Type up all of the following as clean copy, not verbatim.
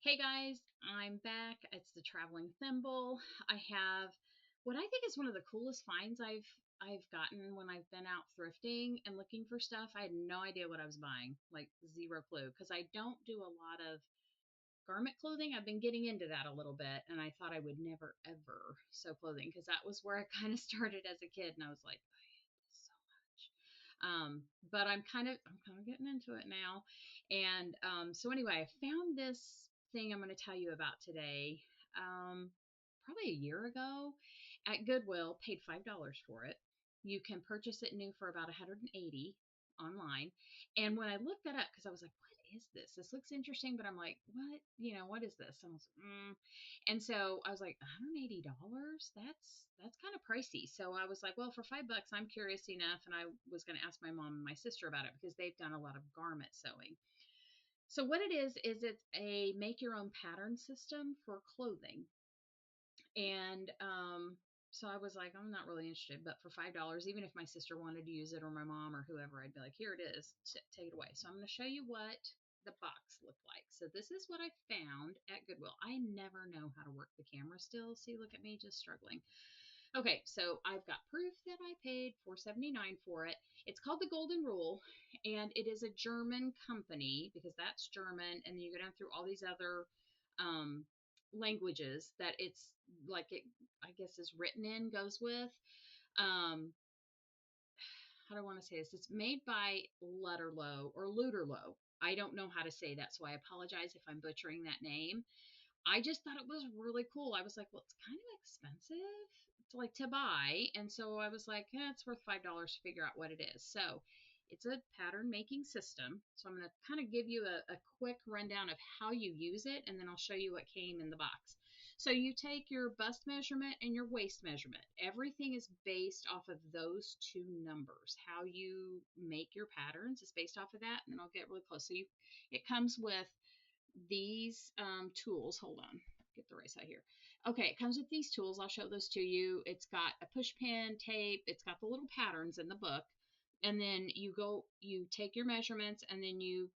Hey guys, I'm back. It's the Traveling Thimble. I have what I think is one of the coolest finds I've gotten when I've been out thrifting and looking for stuff. I had no idea what I was buying, like zero clue, because I don't do a lot of garment clothing. I've been getting into that a little bit, and I thought I would never ever sew clothing because that was where I kind of started as a kid, and I was like, I hate this so much. But I'm kind of getting into it now. And so anyway, I found this thing I'm going to tell you about today. Probably a year ago at Goodwill, paid $5 for it. You can purchase it new for about 180 online. And when I looked that up, because I was like, what is this? This looks interesting, but I'm like, what? What is this? And I was like, And so I was like, $180? That's kind of pricey. So I was like, well, for $5, I'm curious enough, and I was going to ask my mom and my sister about it because they've done a lot of garment sewing. So what it is it's a make your own pattern system for clothing. And so I was like, I'm not really interested, but for $5, even if my sister wanted to use it or my mom or whoever, I'd be like, here it is, take it away. So I'm going to show you what the box looked like. So this is what I found at Goodwill. I never know how to work the camera still. See, look at me just struggling. Okay, so I've got proof that I paid $4.79 for it. It's called the Golden Rule, and it is a German company because that's German, and then you go down through all these other um, languages that it's like it, I guess, is written in, goes with. Um, how do I want to say this? It's made by Lutterloh or Luterloh. I don't know how to say that, so I apologize if I'm butchering that name. I just thought it was really cool. I was like, well, it's kind of expensive to buy, and so I was like, it's worth $5 to figure out what it is. So it's a pattern making system. So I'm going to kind of give you a quick rundown of how you use it, and then I'll show you what came in the box. So you take your bust measurement and your waist measurement. Everything is based off of those two numbers. How you make your patterns is based off of that, and then I'll get really close. So it comes with these tools. Hold on, get the right side here. Okay, it comes with these tools. I'll show those to you. It's got a push pin, tape. It's got the little patterns in the book, and then you take your measurements, and then you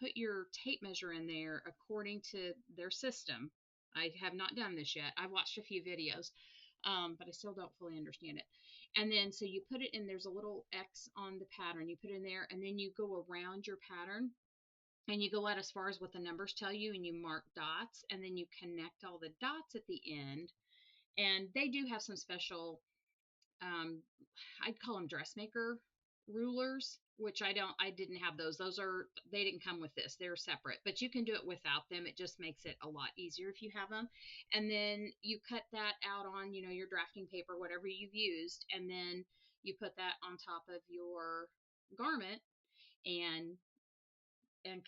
put your tape measure in there according to their system. I have not done this yet. I've watched a few videos, but I still don't fully understand it. And then so you put it in. There's a little X on the pattern. You put it in there, and then you go around your pattern and you go out as far as what the numbers tell you and you mark dots, and then you connect all the dots at the end. And they do have some special, um, I'd call them dressmaker rulers, which I didn't have those are, they didn't come with this, they're separate, but you can do it without them. It just makes it a lot easier if you have them. And then you cut that out on your drafting paper, whatever you've used, and then you put that on top of your garment and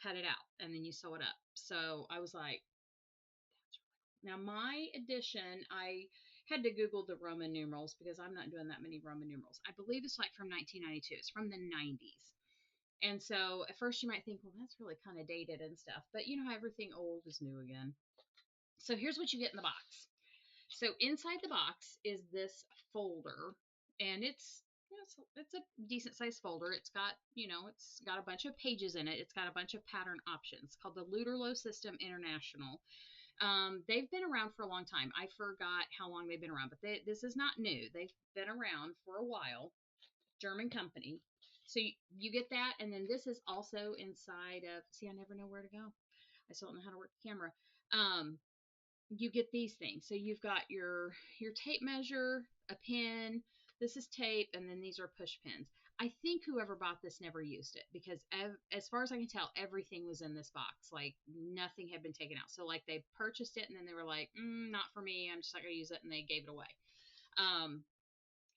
cut it out, and then you sew it up. So I was like, now my edition, I had to Google the Roman numerals because I'm not doing that many Roman numerals. I believe it's like from 1992. It's from the 90s. And so at first you might think, well, that's really kind of dated and stuff. But you know how everything old is new again. So here's what you get in the box. So inside the box is this folder, and it's a decent sized folder. It's got a bunch of pages in it. It's got a bunch of pattern options. It's called the Luterlo System International. They've been around for a long time. I forgot how long they've been around, but this is not new. They've been around for a while. German company. So you get that, and then this is also inside of. See, I never know where to go. I still don't know how to work the camera. Um, you get these things. So you've got your tape measure, a pin. This is tape, and then these are push pins. I think whoever bought this never used it because as far as I can tell, everything was in this box. Like nothing had been taken out. So like they purchased it and then they were like, not for me. I'm just not gonna use it, and they gave it away. Um,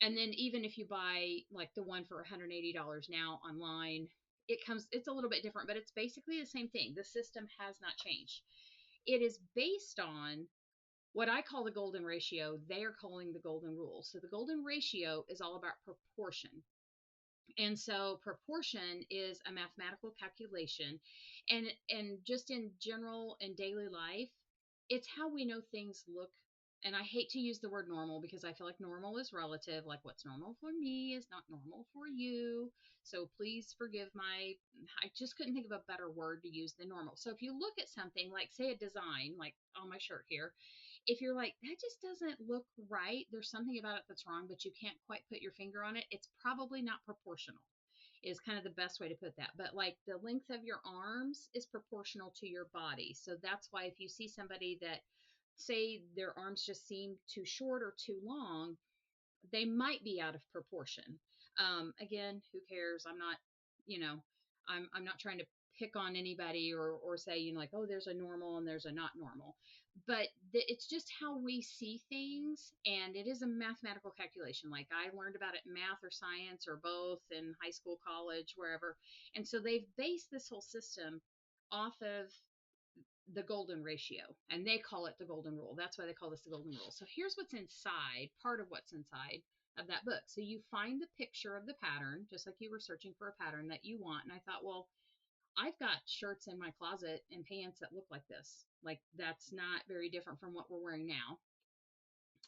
and then even if you buy like the one for $180 now online, it's a little bit different, but it's basically the same thing. The system has not changed. It is based on what I call the golden ratio. They are calling the golden rule. So the golden ratio is all about proportion. And so proportion is a mathematical calculation, and just in general in daily life, it's how we know things look and I hate to use the word normal because I feel like normal is relative. Like what's normal for me is not normal for you. So please forgive I just couldn't think of a better word to use than normal. So if you look at something like, say, a design, like on my shirt here, if you're like, that just doesn't look right, there's something about it that's wrong, but you can't quite put your finger on it, it's probably not proportional, is kind of the best way to put that. But like the length of your arms is proportional to your body. So that's why if you see somebody that, say, their arms just seem too short or too long, they might be out of proportion. Again, who cares? I'm not, you know, I'm not trying to pick on anybody or say, like, oh, there's a normal and there's a not normal. But it's just how we see things, and it is a mathematical calculation. Like I learned about it in math or science or both in high school, college, wherever. And so they've based this whole system off of the golden ratio, and they call it the golden rule. That's why they call this the golden rule. So here's what's inside, part of what's inside of that book. So you find the picture of the pattern, just like you were searching for a pattern that you want. And I thought, well, I've got shirts in my closet and pants that look like this. Like that's not very different from what we're wearing now.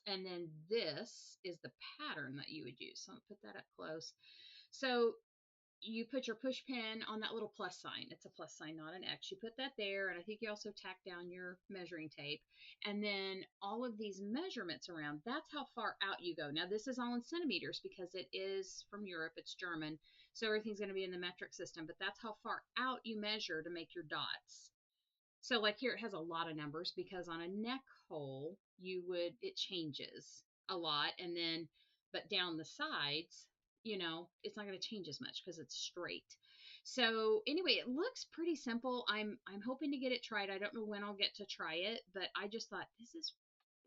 And then this is the pattern that you would use. So I'll put that up close. So you put your push pin on that little plus sign. It's a plus sign, not an X. You put that there, and I think you also tack down your measuring tape. And then all of these measurements around, that's how far out you go. Now, this is all in centimeters because it is from Europe, it's German. So everything's going to be in the metric system, but that's how far out you measure to make your dots. So like here it has a lot of numbers because on a neck hole, it changes a lot. And then, but down the sides, it's not going to change as much because it's straight. So anyway, it looks pretty simple. I'm hoping to get it tried. I don't know when I'll get to try it, but I just thought this is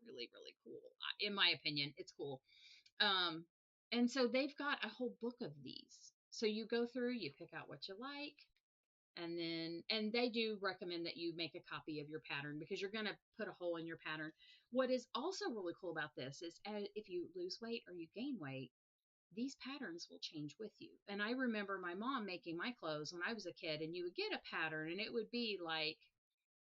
really, really cool. In my opinion, it's cool. Um, and so they've got a whole book of these. So you go through, you pick out what you like, and they do recommend that you make a copy of your pattern because you're going to put a hole in your pattern. What is also really cool about this is if you lose weight or you gain weight, these patterns will change with you. And I remember my mom making my clothes when I was a kid, and you would get a pattern and it would be like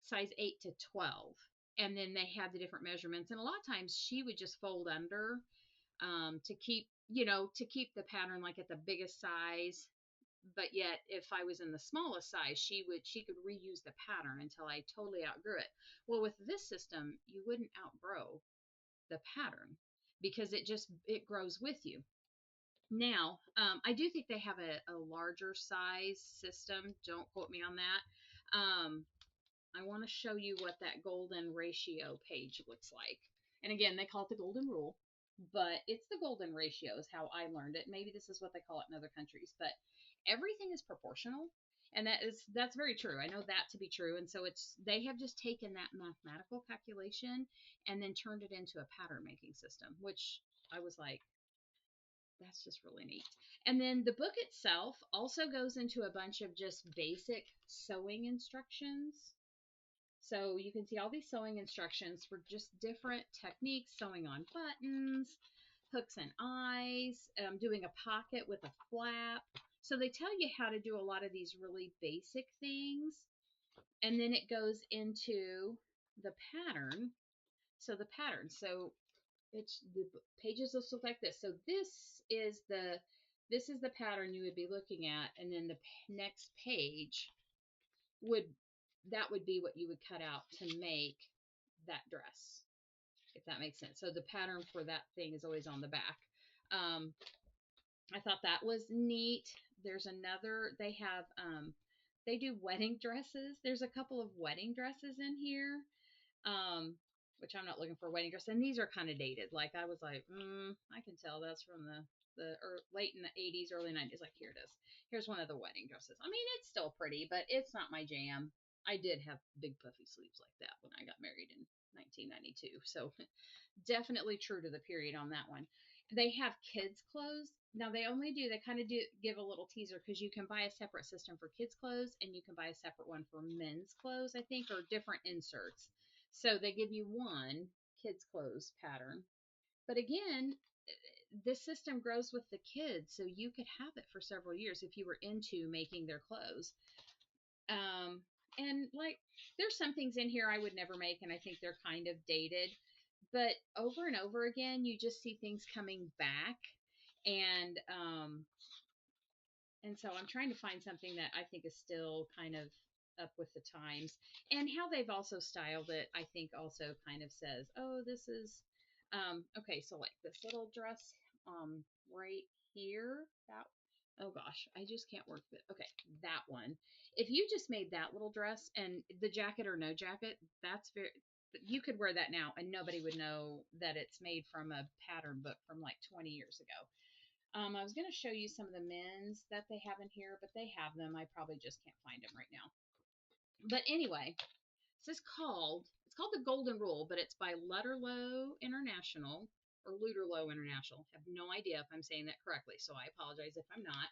size 8 to 12, and then they had the different measurements, and a lot of times she would just fold under, to keep the pattern like at the biggest size. But yet if I was in the smallest size, she could reuse the pattern until I totally outgrew it. Well, with this system, you wouldn't outgrow the pattern because it grows with you. Now, I do think they have a larger size system. Don't quote me on that. I want to show you what that golden ratio page looks like. And again, they call it the golden rule, but it's the golden ratio is how I learned it. Maybe this is what they call it in other countries, but everything is proportional. And that's very true. I know that to be true. And so they have just taken that mathematical calculation and then turned it into a pattern making system, which I was like, that's just really neat. And then the book itself also goes into a bunch of just basic sewing instructions. So you can see all these sewing instructions for just different techniques, sewing on buttons, hooks and eyes, doing a pocket with a flap. So they tell you how to do a lot of these really basic things. And then it goes into the pattern. So the pattern. So it's the pages will look like this. So this is the pattern you would be looking at, and then the next page would that would be what you would cut out to make that dress, if that makes sense. So the pattern for that thing is always on the back. I thought that was neat. There's another, they do wedding dresses. There's a couple of wedding dresses in here, which I'm not looking for a wedding dress. And these are kind of dated. Like I was like, I can tell that's from the late in the 80s, early 90s. Like here it is. Here's one of the wedding dresses. I mean, it's still pretty, but it's not my jam. I did have big puffy sleeves like that when I got married in 1992. So definitely true to the period on that one. They have kids clothes. Now they kind of do give a little teaser because you can buy a separate system for kids clothes and you can buy a separate one for men's clothes, I think, or different inserts. So they give you one kids clothes pattern. But again, this system grows with the kids, so you could have it for several years if you were into making their clothes. And like there's some things in here I would never make, and I think they're kind of dated, but over and over again, you just see things coming back. And and so I'm trying to find something that I think is still kind of up with the times. And how they've also styled it, I think also kind of says, oh, this is okay, so like this little dress right here, that oh gosh, I just can't work with okay, that one. If you just made that little dress and the jacket or no jacket, that's very you could wear that now and nobody would know that it's made from a pattern book from like 20 years ago. I was going to show you some of the men's that they have in here, but they have them. I probably just can't find them right now. But anyway, this is it's called the Golden Rule, but it's by Lutterlow International or Luterlow International. I have no idea if I'm saying that correctly, so I apologize if I'm not.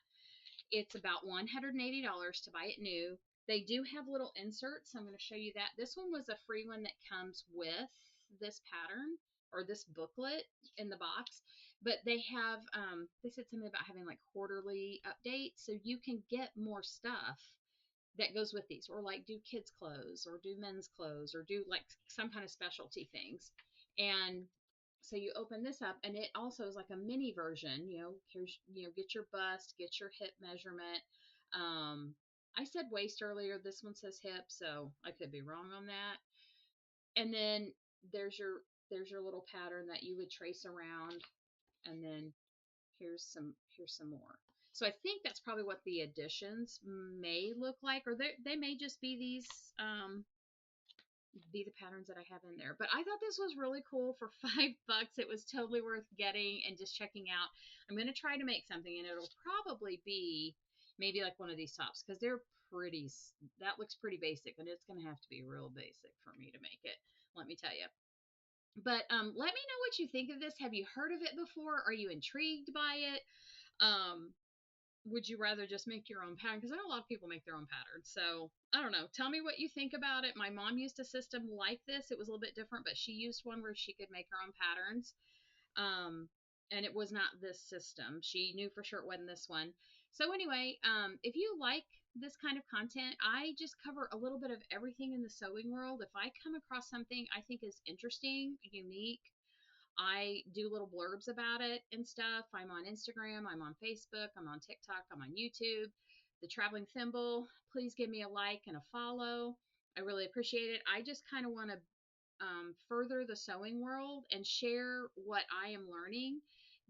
It's about $180 to buy it new. They do have little inserts. So I'm going to show you that. This one was a free one that comes with this pattern or this booklet in the box. But they have, they said something about having like quarterly updates. So you can get more stuff that goes with these, or like do kids' clothes, or do men's clothes, or do like some kind of specialty things. And so you open this up, and it also is like a mini version. Here's get your bust, get your hip measurement. Um, I said waist earlier. This one says hip, so I could be wrong on that. And then there's your there's your little pattern that you would trace around, and then here's some more. So I think that's probably what the additions may look like, or they may just be these be the patterns that I have in there. But I thought this was really cool for $5. It was totally worth getting and just checking out. I'm gonna try to make something, and it'll probably be maybe like one of these tops because they're pretty. That looks pretty basic, and it's gonna have to be real basic for me to make it. Let me tell you. But let me know what you think of this. Have you heard of it before? Are you intrigued by it? Um, would you rather just make your own pattern? Because I know a lot of people make their own patterns. So I don't know. Tell me what you think about it. My mom used a system like this. It was a little bit different, but she used one where she could make her own patterns. Um, and it was not this system. She knew for sure it wasn't this one. So anyway, if you like this kind of content, I just cover a little bit of everything in the sewing world. If I come across something I think is interesting, unique, I do little blurbs about it and stuff. I'm on Instagram, I'm on Facebook, I'm on TikTok, I'm on YouTube. The Traveling Thimble, please give me a like and a follow. I really appreciate it. I just kind of want to further the sewing world and share what I am learning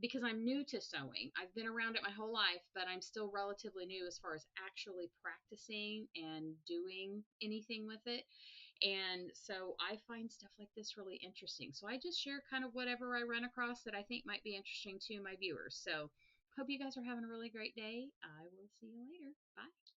because I'm new to sewing. I've been around it my whole life, but I'm still relatively new as far as actually practicing and doing anything with it. And so I find stuff like this really interesting. So I just share kind of whatever I run across that I think might be interesting to my viewers. So hope you guys are having a really great day. I will see you later. Bye.